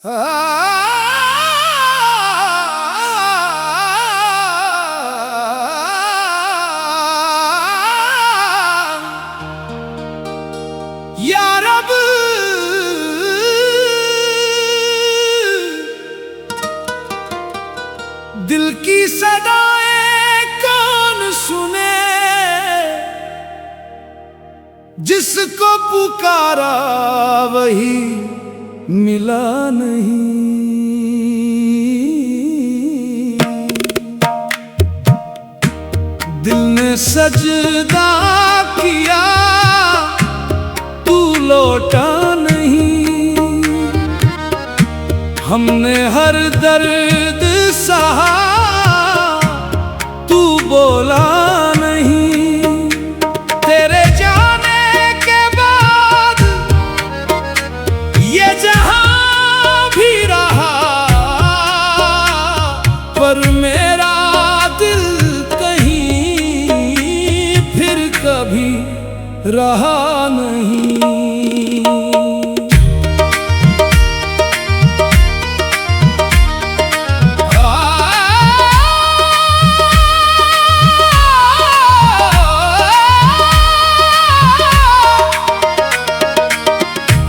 या रब दिल की सदाएं कौन सुने, जिसको पुकारा वही मिला नहीं। दिल ने सजदा किया तू लौटा नहीं, हमने हर दर्द सहा तू बोला नहीं। तेरे जाने के बाद ये जहां भी रहा, पर मेरा दिल कहीं फिर कभी रहा नहीं।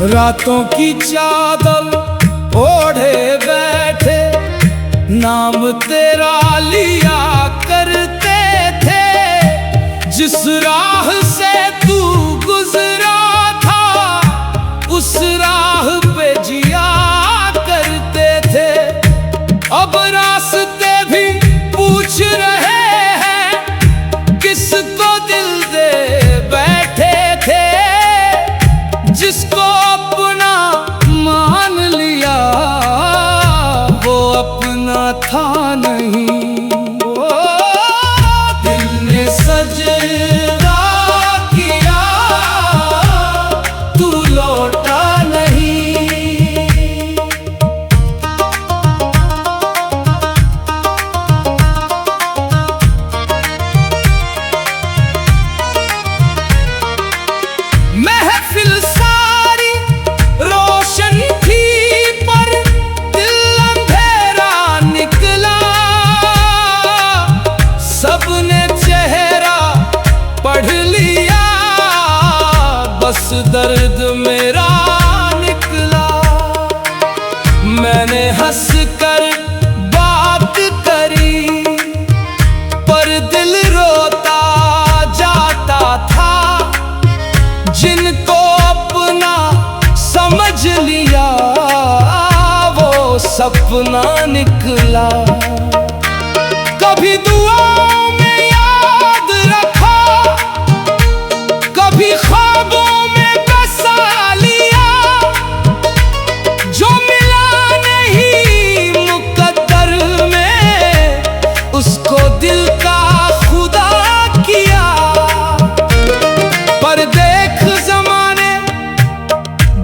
रातों की चादर ओढ़े बैठे नाम तेरा लिया करते थे, जिस राह से तू गुजरा था उस राह पे जिया करते थे। अब रास्ते भी पूछ रहे हैं किसको दिल दे बैठे थे, जिसको अपना मान लिया वो अपना था नहीं। दिल ने सजदा किया तू लौटा नहीं। महफिल बस दर्द मेरा निकला। मैंने हंस कर बात करी पर दिल रोता जाता था, जिनको अपना समझ लिया वो सपना निकला। कभी दुआओं में याद रखा, कभी ख्वाबों में बसा लिया, जो मिला नहीं मुकद्दर में उसको दिल का खुदा किया। पर देख ज़माने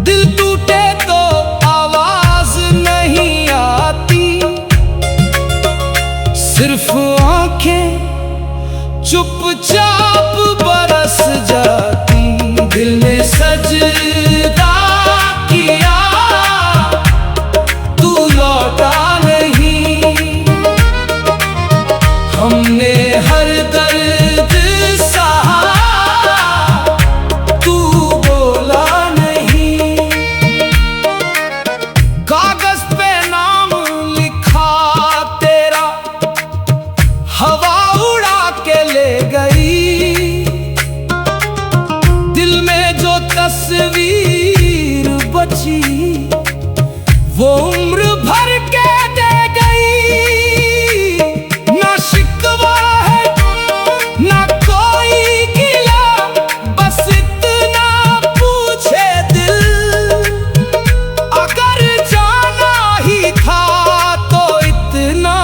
दिल टूटे तो आवाज नहीं आती, सिर्फ आंखें चुपचाप बरस जाती। दिल ने सजदा किया तू लौटा नहीं, हमने हर दर्द सहा तू बोला नहीं। कागज पे नाम लिखा तेरा हवा उड़ा के ले गई, दिल में जो तस्वीर बची वो उम्र भर के दे गई। ना शिकवा है ना कोई गिला, बस इतना पूछे दिल, अगर जाना ही था तो इतना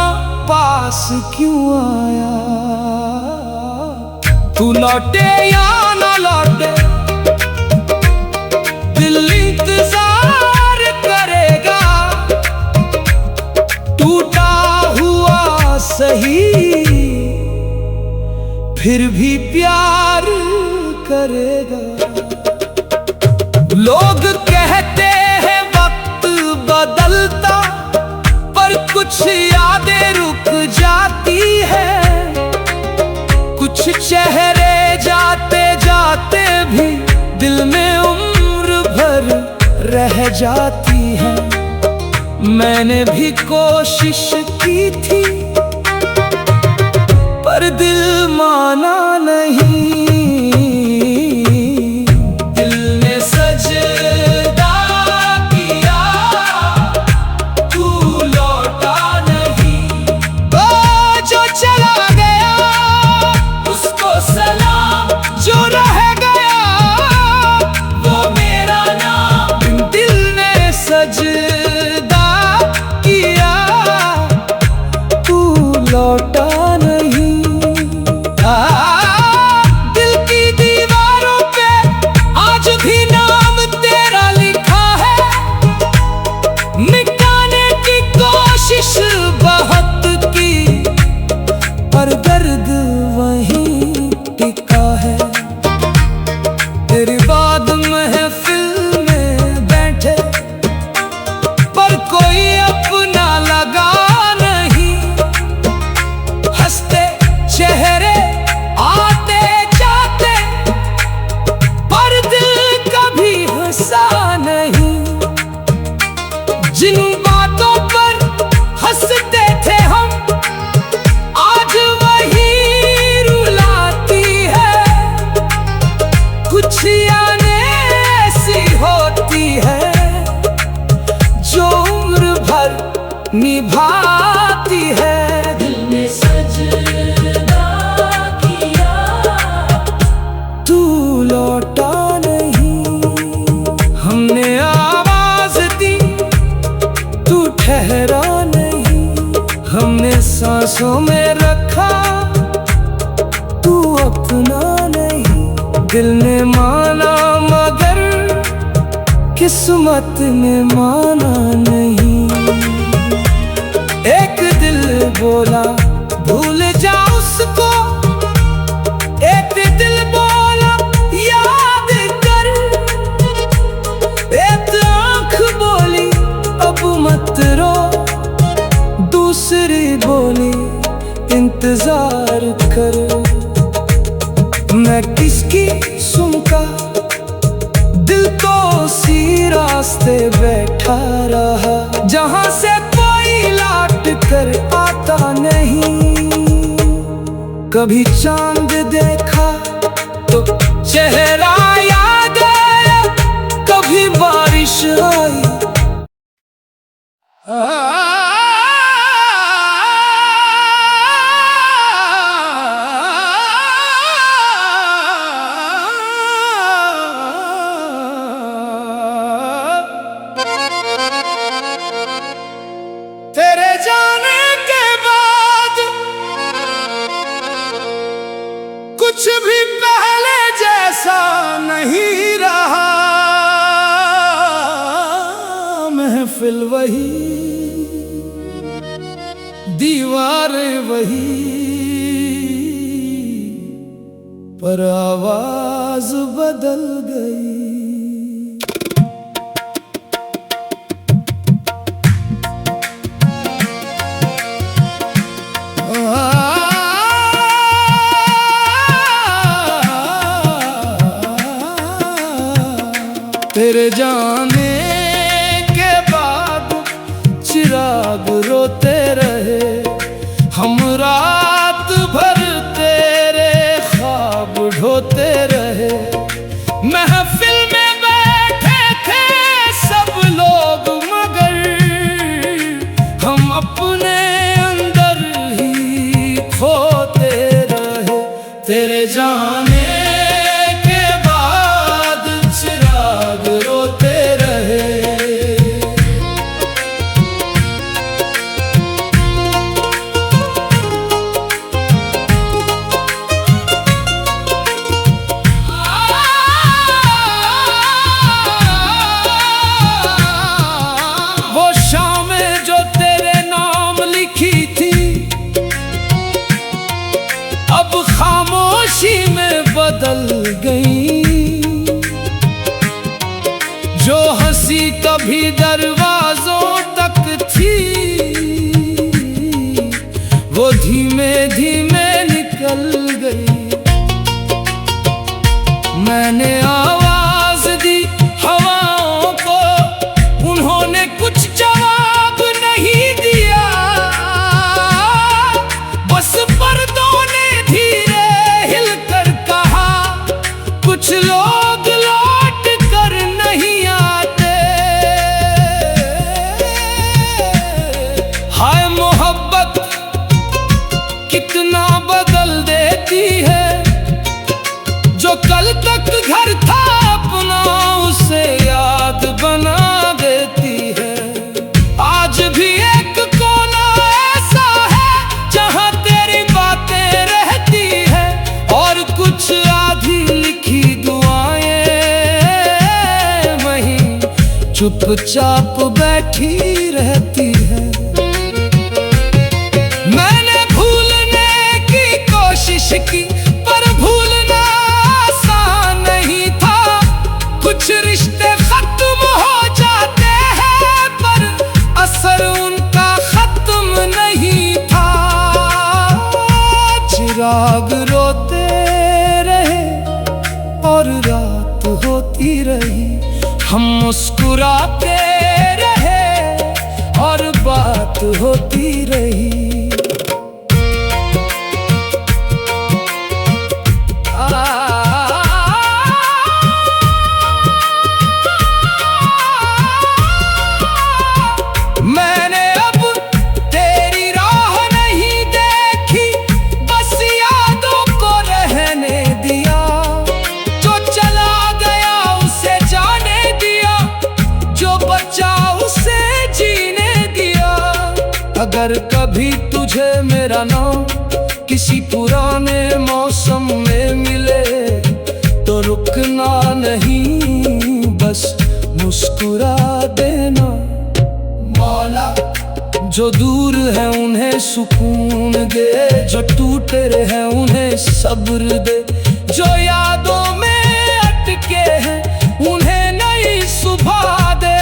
पास क्यों आया। तू लौटे या ना लौटे दिल इंतजार करेगा, टूटा हुआ सही फिर भी प्यार करेगा। लोग कहते हैं वक्त बदलता कुछ यादें रुक जाती है, कुछ चेहरे जाते जाते भी दिल में उम्र भर रह जाती है। मैंने भी कोशिश की थी पर दिल माना नहीं। दिल ने सजदा किया, तू लौटा नहीं। ओ जो चला गया उसको सलाम, जो रह गया वो मेरा नाम। दिल ने सजदा किया, तू लौटा नहीं। दिल की दीवारों पे आज भी नाम तेरा लिखा है, मिटाने की कोशिश बहुत की पर दर्द वहीं टिका है। तेरी बात महफिल में बैठे पर कोई अपना लगा नहीं। हंसते चेहरे आते जाते पर दिल कभी हंसा नहीं। जिन बातों पर हंसते थे हम आज वही रुलाती है। कुछ यादें ऐसी होती है जो उम्र भर निभाती है। दिल ने सजदा किया, तू लौटा नहीं। हमने आवाज दी, तू ठहरा नहीं। हमने सांसों में रखा, तू अपना नहीं। दिल ने माना मगर किस्मत ने माना नहीं। एक दिल बोला भूल जा उसको, एक दिल बोला याद कर। एक आँख बोली अब मत रो, दूसरी बोली इंतजार कर। मैं किसकी सुनता, दिल तो उसी रास्ते बैठा रहा जहां से कोई लौट कर आता नहीं। कभी चांद देखा तो चेहरा याद आया, कभी बारिश आई। तेरे जाने के बाद कुछ भी पहले जैसा नहीं रहा। महफिल वही, दीवारें वही, पर आवाज बदल गई। तेरे जाने के बाद चिराग रोते रहे, हम रात भर तेरे ख्वाब ढोते रहे। महफिल में बैठे थे सब लोग मगर हम अपने अंदर ही खोते रहे। तेरे जाने के बाद चिराग रोते रहे। वो शामें जो तेरे नाम लिखी थी अब खामोशी में बदल गई। जो हंसी कभी दरवाजों तक थी लोग लौट कर नहीं आते। हाय मोहब्बत कितना बदल देती है, जो कल तक घर था अपना उसे याद बना देती है। आज भी एक कोना ऐसा है जहां तेरी बातें रहती है, और कुछ आधी लिखी दुआएं वहीं चुपचाप बैठी रहती है। मैंने भूलने की कोशिश की पर भूलना आसान नहीं था। कुछ रिश्ते खत्म हो जाते हैं पर असर उनका खत्म नहीं था। चिराग रोते रहे और रात होती रही, हम मुस्कुराते रहे और बात होती रही। मैंने अब तेरी राह नहीं देखी, बस यादों को रहने दिया। जो चला गया उसे जाने दिया, जो बचा उसे जीने दिया। अगर कभी तुझे मेरा नाम किसी पुराने मौसम में मिले तो रुकना नहीं, बस मुस्कुरा देना। मौला जो दूर है उन्हें सुकून दे, जो टूटे हैं उन्हें सब्र दे, जो यादों में अटके हैं उन्हें नई सुबह दे।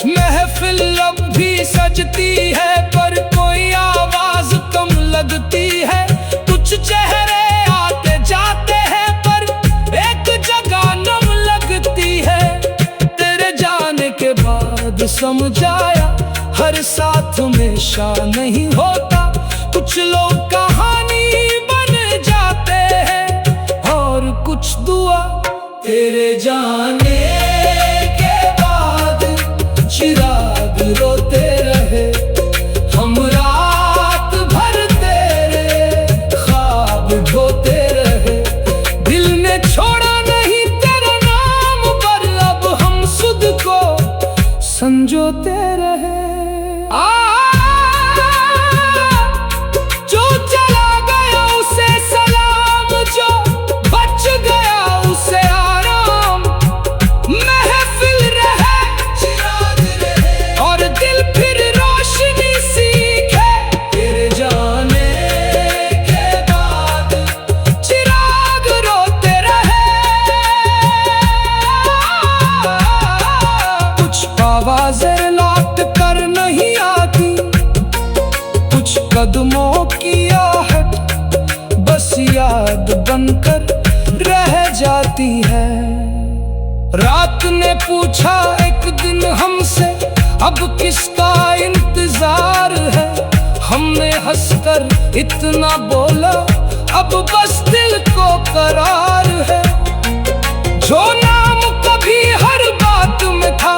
महफिल अब भी सजती है पर कोई आवाज कम लगती है। कुछ चेहरे आते जाते हैं पर एक जगह नम लगती है। तेरे जाने के बाद समझ आया हर साथ हमेशा नहीं होता। कुछ लोग कहानी बन जाते हैं और कुछ दुआ। तेरे जाने के बाद चिराग रोते रहे, हम रात भर तेरे ख्वाब ढोते रहे। दिल ने छोड़ा नहीं तेरा नाम पर, अब हम सुध को संजोते रहे। जो चला गया उसे सलाम, जो बच गया उसे आराम। महफिल रहे चिराग रहे और दिल फिर रोशनी सीखे। तेरे जाने के बाद चिराग रोते रहे। कुछ आवाज़ें लौट कर नहीं आती, कुछ कदमों की आहट बस याद बनकर रह जाती है। रात ने पूछा एक दिन हमसे, अब किसका इंतजार है। हमने हंसकर इतना बोला, अब बस दिल को करार है। जो नाम कभी हर बात में था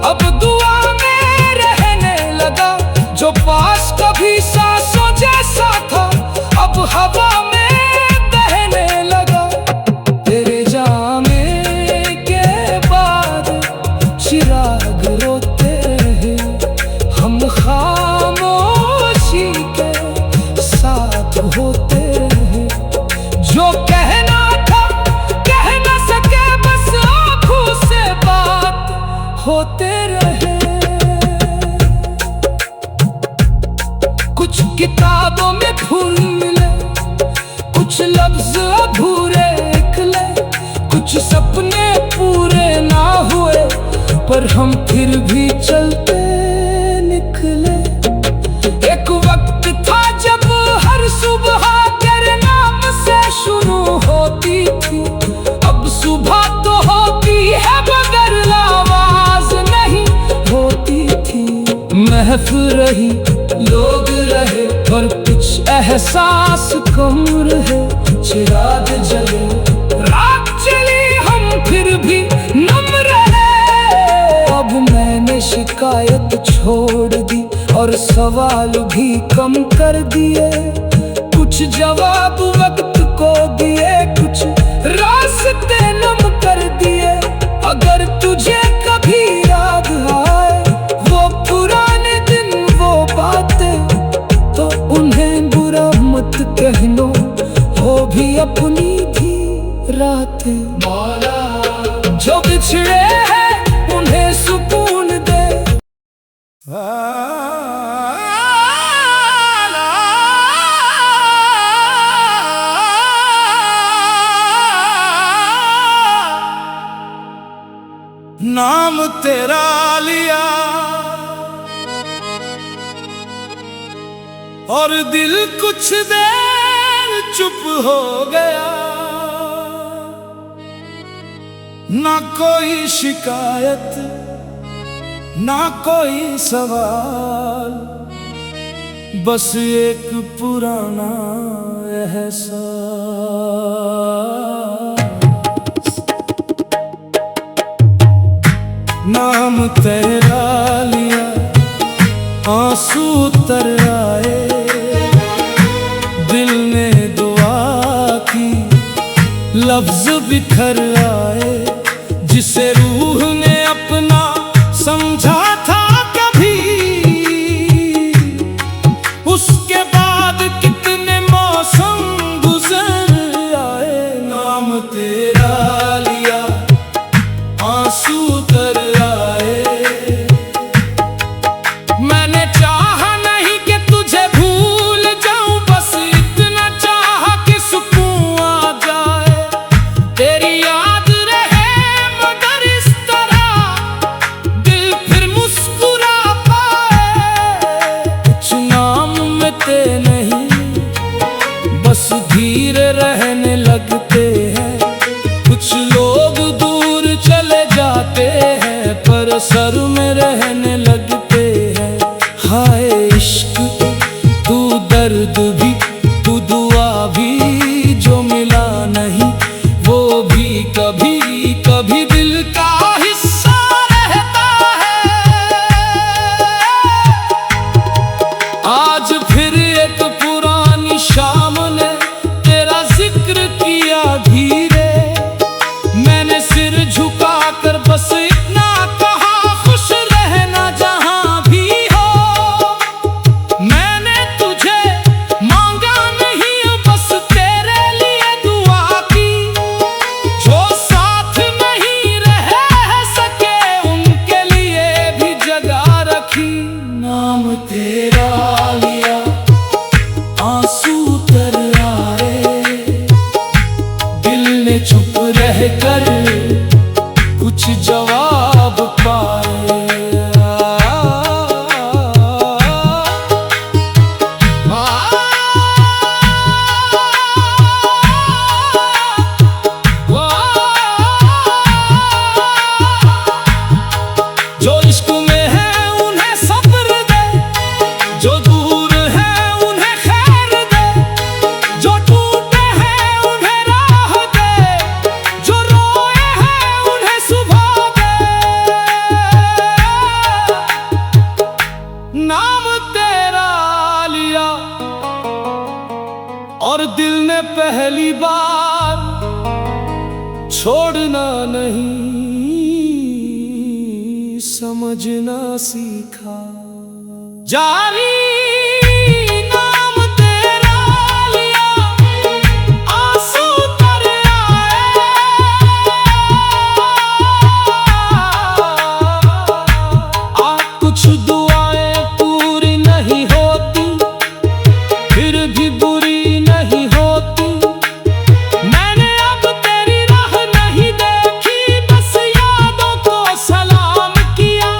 अब दुआ में रहने लगा। जो पास कभी सांसों जैसा था अब हवा में बहने लगा। तेरे जाने के बाद चिराग रोते रहे, हम खामोशी के साथ होते रहे। जो कहना था कह न सके, बस आँखों से बात होते रहे। कुछ किताबों में फूल मिले, कुछ लफ्ज अधूरे निकले, कुछ सपने पूरे ना हुए पर हम फिर भी चलते निकले। एक वक्त था जब हर सुबह तेरे नाम से शुरू होती थी, अब सुबह तो होती है मगर आवाज नहीं होती थी। महफिल रही, लोग रहे और कुछ एहसास कम रहे। चिराग जले, रात चली शिकायत छोड़ दी और सवाल भी कम कर दिए। कुछ जवाब वक्त को दिए, कुछ रास्ते नम कर दिए। अगर तुझे कभी याद आए वो पुराने दिन वो बातें, तो उन्हें बुरा मत कहना, हो भी अपनी भी रातें। मौला जो बिछड़े हैं उन्हें सुकून दे। नाम तेरा लिया और दिल कुछ देर चुप हो गया। ना कोई शिकायत ना कोई सवाल, बस एक पुराना एहसास। नाम तेरा लिया आंसू तर आए, दिल ने दुआ की लफ्ज बिखर आए। जिसे रूह ने अपना समझा था कभी, उसके बाद कितने मौसम गुजर आए। नाम तेरा लिया आंसू तर आए। मैंने चाहा नहीं कि तुझे भूल जाऊं, बस इतना चाहा कि सुकून आ जाए। तेरी याद रहे मगर इस तरह दिल फिर मुस्कुरा पाए। कुछ नाम मिटते नहीं, बस धीरे रहने लगते हैं। कुछ लोग दूर चले जाते हैं पर सर में रहने लगते हैं। हाय इश्क तू दर्द भी तू दुआ भी, जो मिला नहीं वो भी कभी कभी दिल का हिस्सा रहता है। आज फिर एक पुरानी शाम ने तेरा जिक्र किया धीरे। मैंने सिर झुकाकर बस इतना कहा, खुश रहना जहां भी हो। मैंने तुझे मांगा नहीं, बस तेरे लिए दुआ की। जो साथ नहीं रह सके उनके लिए भी जगह रखी। नाम तेरा लिया आंसू तर आए, दिल ने चुप रहकर कुछ जवाब पाए। जो इश्क में है उन्हें सब्र दे, जो दूर है उन्हें खैर दे। जो टूटे हैं उन्हें राह दे, जो रोए हैं उन्हें सुबह दे। नाम तेरा लिया और दिल ने पहली बार छोड़ना नहीं, समझना सीखा। जारी नाम तेरा लिया आंसू तर आए। कुछ दुआएं पूरी नहीं होती, फिर भी बुरी नहीं होती। मैंने अब तेरी राह नहीं देखी, बस यादों को सलाम किया।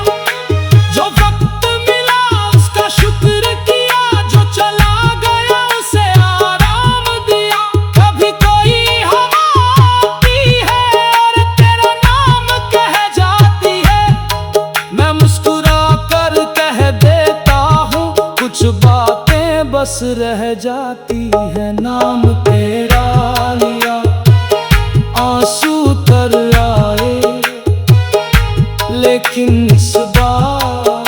जो वक्त मिला उसका शुक्र किया, जो चला गया उसे आराम दिया। कभी कोई हवा आती है और तेरा नाम कह जाती है, मैं मुस्कुरा कर कह देता हूँ। कुछ बातें बस रह जाती है। नाम तेरा लिया आंसू तर आए, लेकिन इस बार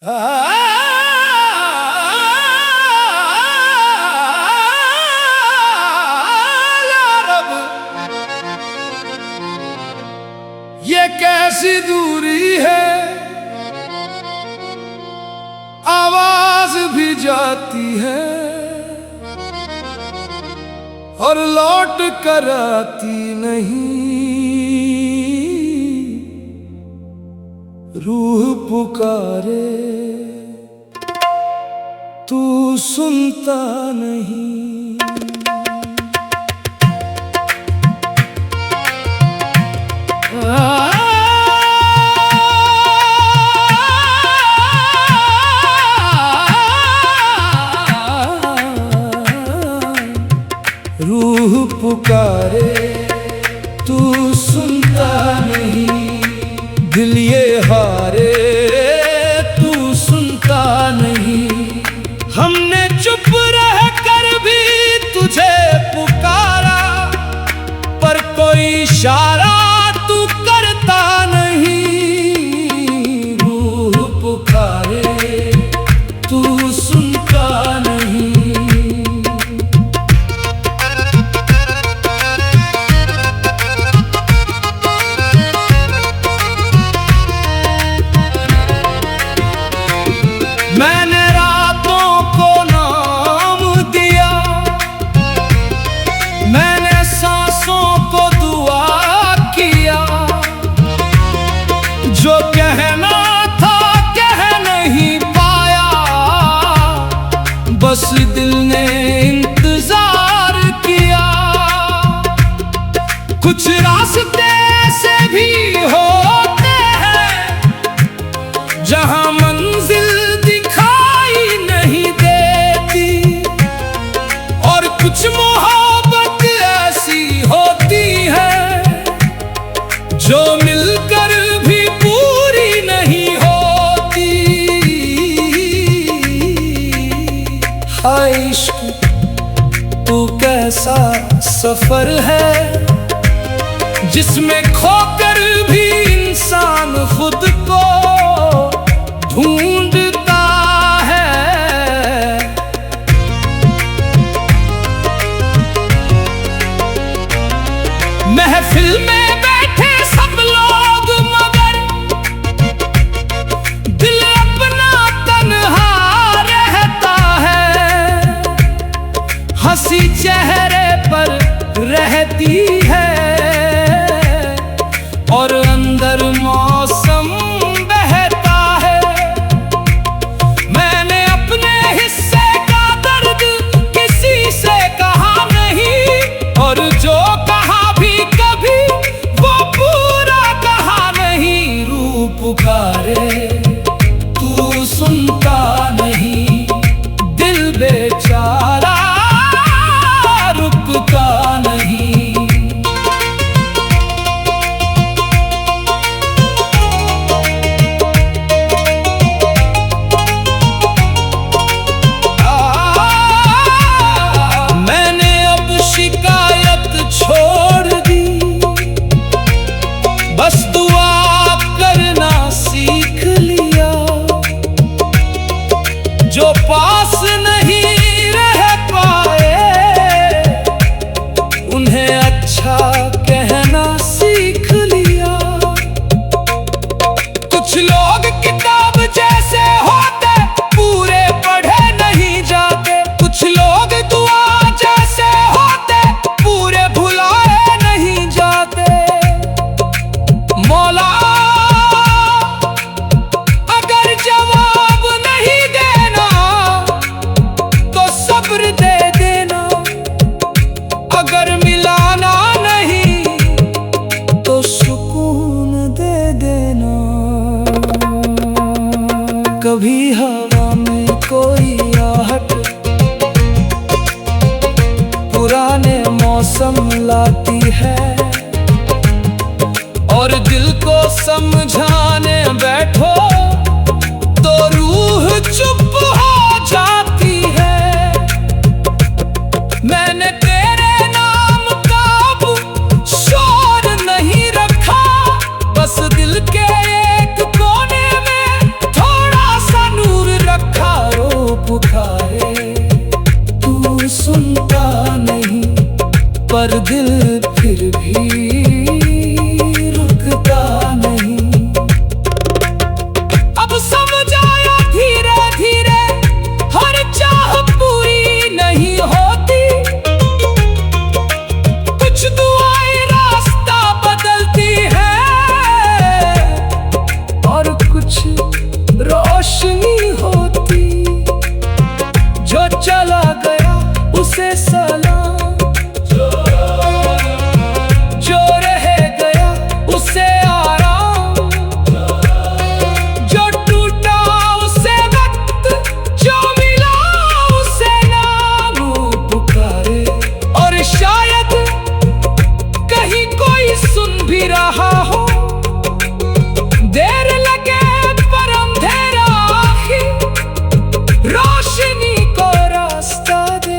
रब, ये कैसी दूरी है, आवाज भी जाती है और लौट कर आती नहीं। रूह पुकारे तू सुनता नहीं। रूह पुकारे तू सुनता नहीं। दिल ये हारे तू सुनता नहीं। हमने चुप रह कर भी तुझे पुकारा, पर कोई इशारा तू करता नहीं। रूह पुकारे तू सुनता नहीं। मैंने रातों को नाम दिया, मैंने सांसों को दुआ किया। जो कहना था कह नहीं पाया, बस दिल ने इंतजार किया। कुछ रास्ते से भी होते हैं जहां मंजिल कुछ मोहब्बत ऐसी होती है जो मिलकर भी पूरी नहीं होती। हाय इश्क तू कैसा सफर है, जिसमें खोकर भी इंसान खुद को ढूंढता है। महफिल में बैठे सब लोग मगर दिल अपना तन्हा रहता है। हंसी चेहरे पर रहती है और अंदर मौसम बहता है। मैंने अपने हिस्से का दर्द किसी से कहा नहीं, और जो कहा भी कभी वो पूरा कहा नहीं। रूह पुकारे तू सुनता नहीं। दिल बेचारा रुकता नहीं। मैंने अब शिकायत छोड़ दी, बस दुआ करना सीख लिया। जो पास नहीं रह पाए उन्हें अच्छा कहना सीख लिया। कुछ लोग किताब जैसे होते पूरे पढ़े नहीं जाते। कुछ लोग दुआ जैसे होते पूरे भुलाए नहीं जाते। मौला अगर जवाब नहीं देना तो सब्र दे देना। अगर मिलाना नहीं तो सुकून दे देना। कभी हवा में कोई आहट पुराने मौसम लाती है, और दिल को समझाने बैठो तो रूह चुप हो जाती है। मैंने तेरे नाम का अब शोर नहीं रखा, बस दिल के एक कोने में थोड़ा सा पर दिल फिर भी रुकता नहीं। अब समझ आया धीरे धीरे हर चाह पूरी नहीं होती, कुछ दुआएं रास्ता बदलती है और कुछ रोशनी होती। जो चला गया उसे सलाम, जो रह गया उसे आराम, जो टूटा उसे वक्त, जो मिला उसे नाम पुकारे। और शायद कहीं कोई सुन भी रहा हो, देर लगे पर अंधेरा आखिर रोशनी को रास्ता दे।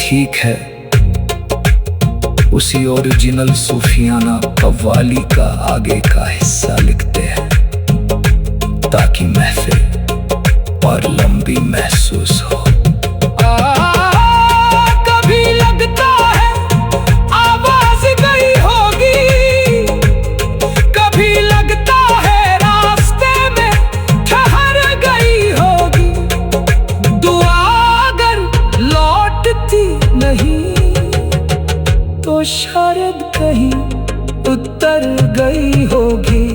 ठीक है, उसी ओरिजिनल सूफियाना कव्वाली का आगे का हिस्सा लिखते हैं ताकि महफिल और लंबी महसूस हो। कभी लगता है आवाज गई होगी, कभी लगता है रास्ते में ठहर गई होगी। दुआ अगर लौटती नहीं तो शायद कहीं उतर गई होगी।